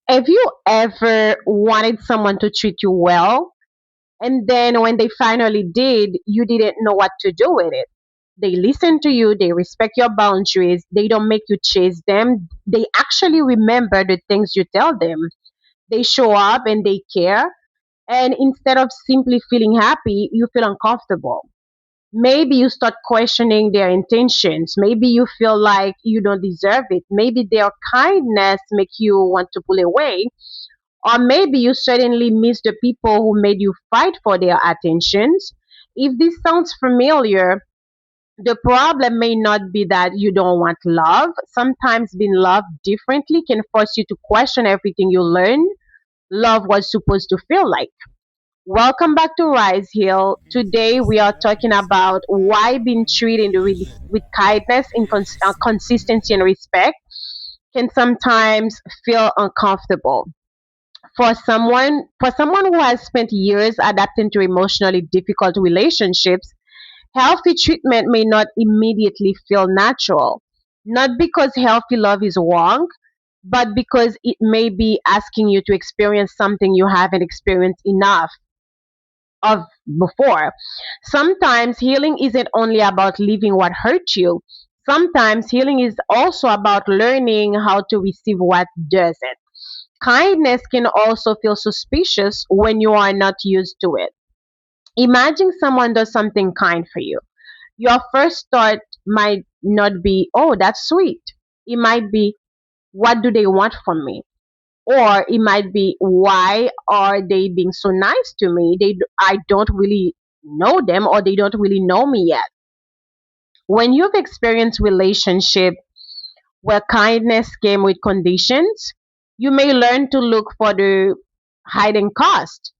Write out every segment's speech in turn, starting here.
Have you ever wanted someone to treat you well, and then when they finally did, you didn't know what to do with it? They listen to you, they respect your boundaries, they don't make you chase them, they actually remember the things you tell them. They show up and they care. And instead of simply feeling happy, you feel uncomfortable. Maybe you start questioning their intentions. Maybe you feel like you don't deserve it. Maybe their kindness make you want to pull away. Or maybe you suddenly miss the people who made you fight for their attentions. If this sounds familiar, the problem may not be that you don't want love. Sometimes being loved differently can force you to question everything you learned love was supposed to feel like. Welcome back to Rise Hill. Today we are talking about why being treated with kindness and consistency and respect can sometimes feel uncomfortable. For someone who has spent years adapting to emotionally difficult relationships, healthy treatment may not immediately feel natural. Not because healthy love is wrong, but because it may be asking you to experience something you haven't experienced enough of before. Sometimes healing isn't only about leaving what hurt you. Sometimes healing is also about learning how to receive what doesn't. Kindness can also feel suspicious when you are not used to it. Imagine someone does something kind for you. Your first thought might not be, oh, that's sweet. It might be, what do they want from me? Or it might be, why are they being so nice to me? I don't really know them, or they don't really know me yet. When you've experienced relationship where kindness came with conditions, you may learn to look for the hidden cost.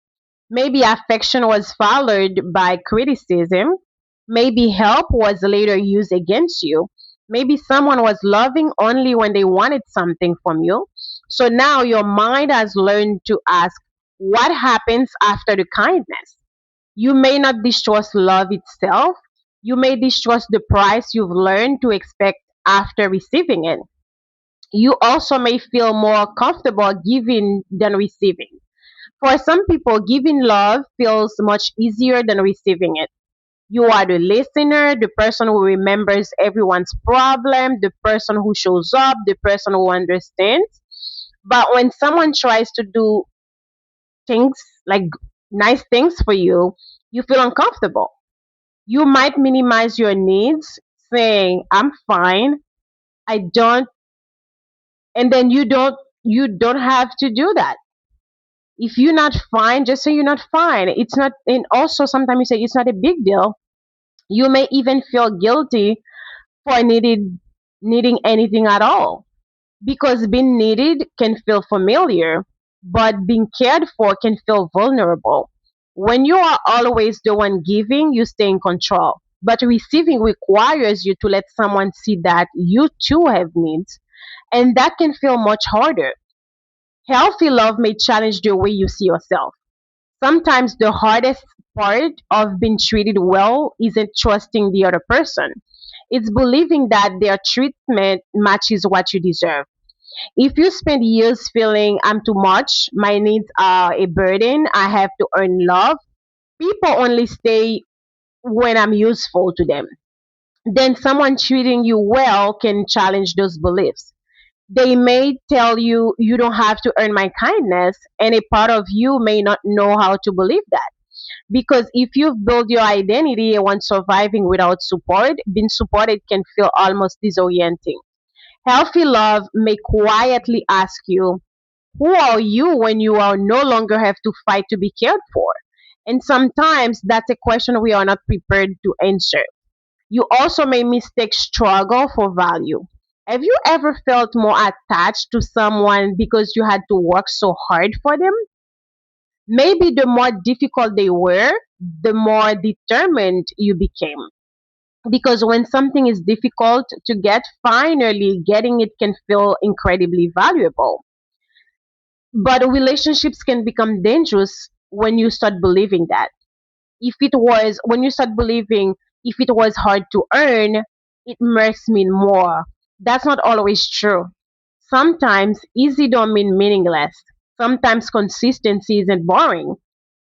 Maybe affection was followed by criticism. Maybe help was later used against you. Maybe someone was loving only when they wanted something from you. So now your mind has learned to ask, what happens after the kindness? You may not distrust love itself. You may distrust the price you've learned to expect after receiving it. You also may feel more comfortable giving than receiving. For some people, giving love feels much easier than receiving it. You are the listener, the person who remembers everyone's problem, the person who shows up, the person who understands. But when someone tries to do things like nice things for you, you feel uncomfortable. You might minimize your needs, saying, I'm fine, I don't, and then you don't have to do that. If you're not fine, just say you're not fine. It's not, and also sometimes you say it's not a big deal. You may even feel guilty for needing anything at all, because being needed can feel familiar, but being cared for can feel vulnerable. When you are always the one giving, you stay in control, but receiving requires you to let someone see that you too have needs, and that can feel much harder. Healthy love may challenge the way you see yourself. Sometimes the hardest part of being treated well isn't trusting the other person. It's believing that their treatment matches what you deserve. If you spend years feeling I'm too much, my needs are a burden, I have to earn love, people only stay when I'm useful to them, then someone treating you well can challenge those beliefs. They may tell you you don't have to earn my kindness, and a part of you may not know how to believe that. Because if you've built your identity around surviving without support, being supported can feel almost disorienting. Healthy love may quietly ask you, who are you when you are no longer have to fight to be cared for? And sometimes that's a question we are not prepared to answer. You also may mistake struggle for value. Have you ever felt more attached to someone because you had to work so hard for them? Maybe the more difficult they were, the more determined you became. Because when something is difficult to get, finally getting it can feel incredibly valuable. But relationships can become dangerous when you start believing that. When you start believing if it was hard to earn, it must mean more. That's not always true. Sometimes easy don't mean meaningless. Sometimes consistency isn't boring.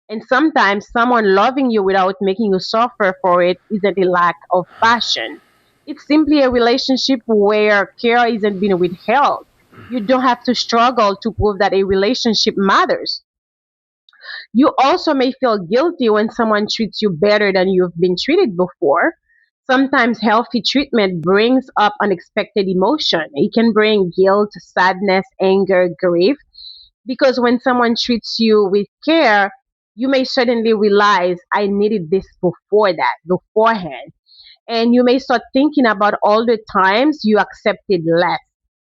And sometimes someone loving you without making you suffer for it isn't a lack of passion. It's simply a relationship where care isn't being withheld. You don't have to struggle to prove that a relationship matters. You also may feel guilty when someone treats you better than you've been treated before. Sometimes healthy treatment brings up unexpected emotion. It can bring guilt, sadness, anger, grief, because when someone treats you with care, you may suddenly realize I needed this beforehand. And you may start thinking about all the times you accepted less,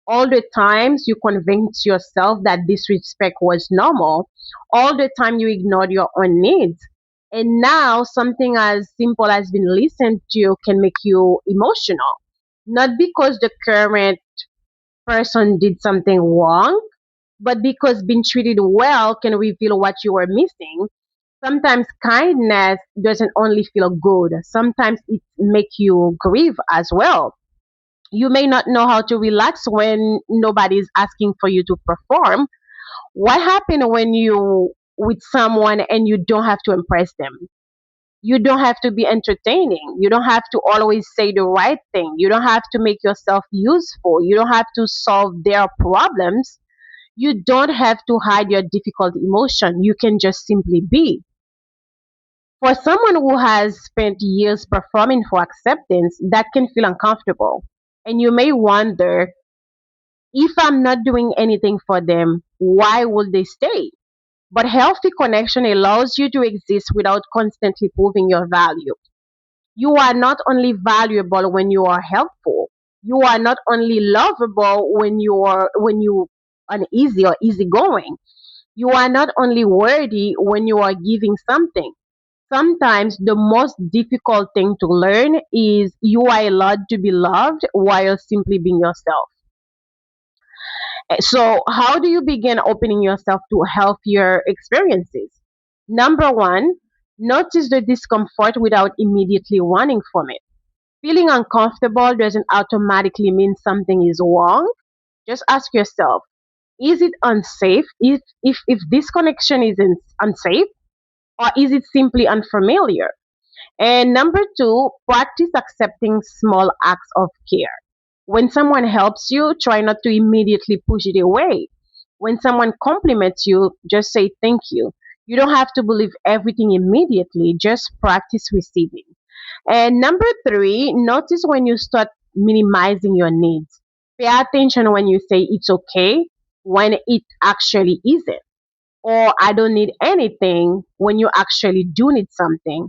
all the times you convinced yourself that disrespect was normal, all the time you ignored your own needs. And now something as simple as being listened to can make you emotional. Not because the current person did something wrong, but because being treated well can reveal what you were missing. Sometimes kindness doesn't only feel good, sometimes it makes you grieve as well. You may not know how to relax when nobody is asking for you to perform. What happened when you with someone and you don't have to impress them? You don't have to be entertaining. You don't have to always say the right thing. You don't have to make yourself useful. You don't have to solve their problems. You don't have to hide your difficult emotion. You can just simply be. For someone who has spent years performing for acceptance, that can feel uncomfortable. And you may wonder, if I'm not doing anything for them, why would they stay? But healthy connection allows you to exist without constantly proving your value. You are not only valuable when you are helpful. You are not only lovable when you uneasy or easygoing. You are not only worthy when you are giving something. Sometimes the most difficult thing to learn is you are allowed to be loved while simply being yourself. So, how do you begin opening yourself to healthier experiences? Number one, notice the discomfort without immediately running from it. Feeling uncomfortable doesn't automatically mean something is wrong. Just ask yourself, is it unsafe? If this connection isn't unsafe, or is it simply unfamiliar? And number two, practice accepting small acts of care. When someone helps you, try not to immediately push it away. When someone compliments you, just say thank you. You don't have to believe everything immediately, just practice receiving. And number three, notice when you start minimizing your needs. Pay attention when you say it's okay when it actually isn't, or I don't need anything when you actually do need something.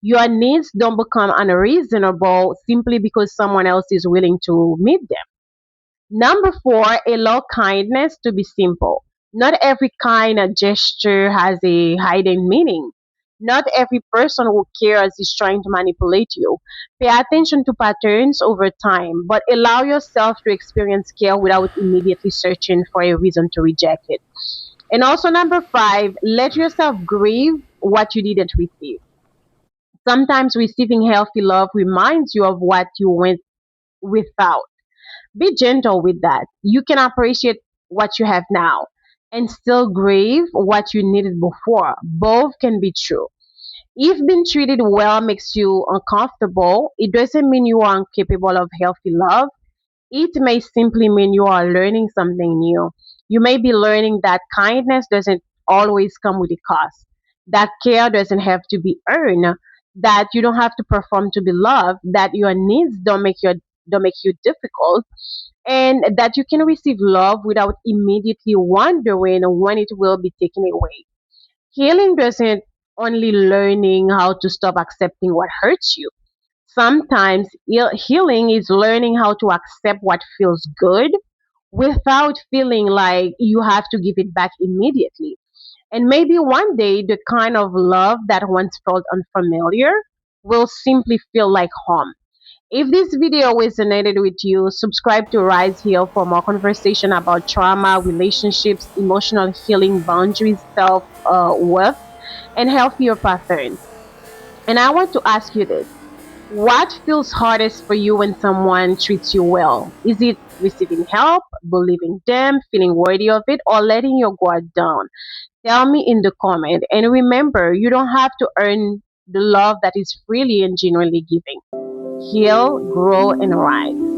Your needs don't become unreasonable simply because someone else is willing to meet them. Number four, allow kindness to be simple. Not every kind of gesture has a hidden meaning. Not every person who cares is trying to manipulate you. Pay attention to patterns over time, but allow yourself to experience care without immediately searching for a reason to reject it. And also, number five, let yourself grieve what you didn't receive. Sometimes receiving healthy love reminds you of what you went without. Be gentle with that. You can appreciate what you have now and still grieve what you needed before. Both can be true. If being treated well makes you uncomfortable, it doesn't mean you are incapable of healthy love. It may simply mean you are learning something new. You may be learning that kindness doesn't always come with a cost, that care doesn't have to be earned, that you don't have to perform to be loved, that your needs don't make you difficult, and that you can receive love without immediately wondering when it will be taken away. Healing doesn't only learning how to stop accepting what hurts you. Sometimes healing is learning how to accept what feels good without feeling like you have to give it back immediately. And maybe one day the kind of love that once felt unfamiliar will simply feel like home. If this video resonated with you, subscribe to Rise Heal for more conversation about trauma, relationships, emotional healing, boundaries, self worth, and healthier patterns. And I want to ask you this: what feels hardest for you when someone treats you well? Is it receiving help, believing them, feeling worthy of it, or letting your guard down? Tell me in the comment. And remember, you don't have to earn the love that is freely and genuinely giving. Heal, grow, and rise.